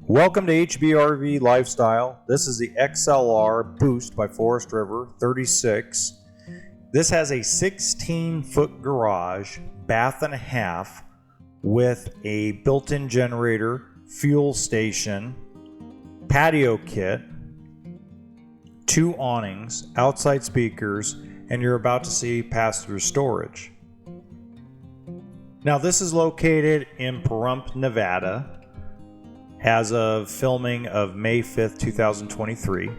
Welcome to HBRV Lifestyle. This is the XLR Boost by Forest River 36. This has a 16-foot garage, bath and a half, with a built-in generator, fuel station, patio kit, 2 awnings, outside speakers, and you're about to see pass-through storage. Now this is located in Pahrump, Nevada, as of filming of May 5th, 2023. And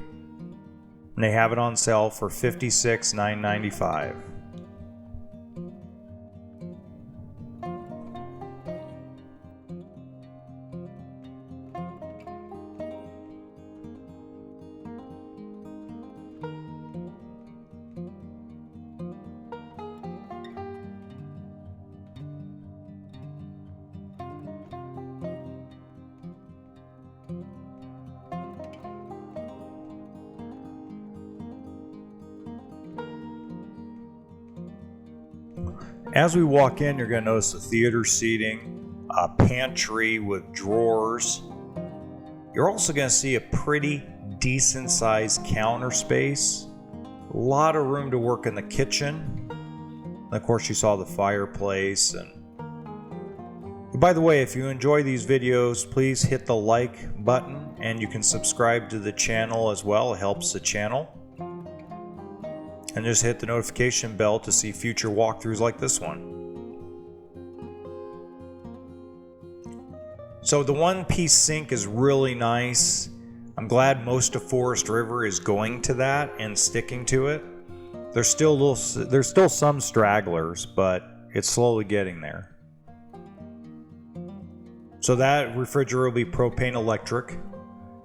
they have it on sale for $56,995. As we walk in, you're going to notice the theater seating, a pantry with drawers. You're also going to see a pretty decent sized counter space. A lot of room to work in the kitchen. And of course, you saw the fireplace. And by the way, if you enjoy these videos, please hit the like button, and you can subscribe to the channel as well. It helps the channel. And just hit the notification bell to see future walkthroughs like this one. So the one-piece sink is really nice. I'm glad most of Forest River is going to that and sticking to it. There's still some stragglers, but it's slowly getting there. So that refrigerator will be propane electric,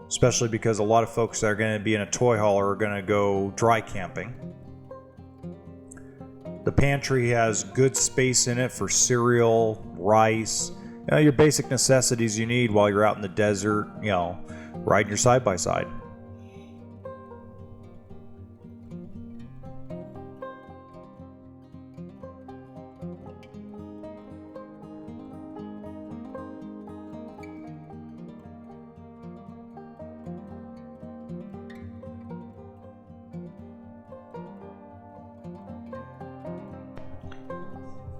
especially because a lot of folks that are going to be in a toy hauler are going to go dry camping. The pantry has good space in it for cereal, rice, your basic necessities you need while you're out in the desert, riding your side-by-side.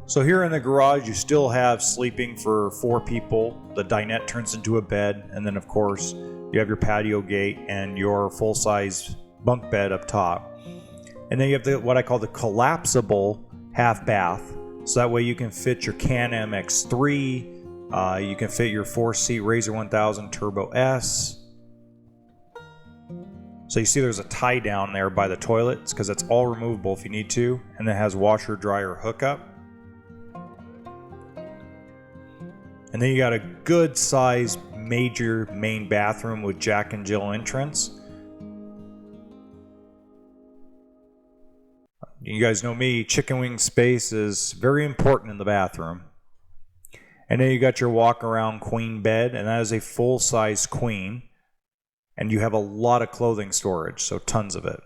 So here in the garage, you still have sleeping for 4 people. The dinette turns into a bed, and then of course you have your patio gate and your full-size bunk bed up top. And then you have what I call the collapsible half bath. So that way you can fit your Can-Am X3, you can fit your 4-seat Razor 1000 Turbo S. So you see there's a tie down there by the toilets because it's all removable if you need to, and it has washer dryer hookup. And then you got a good sized major main bathroom with Jack and Jill entrance. You guys know me, chicken wing space is very important in the bathroom. And then you got your walk around queen bed, and that is a full size queen. And you have a lot of clothing storage, so tons of it.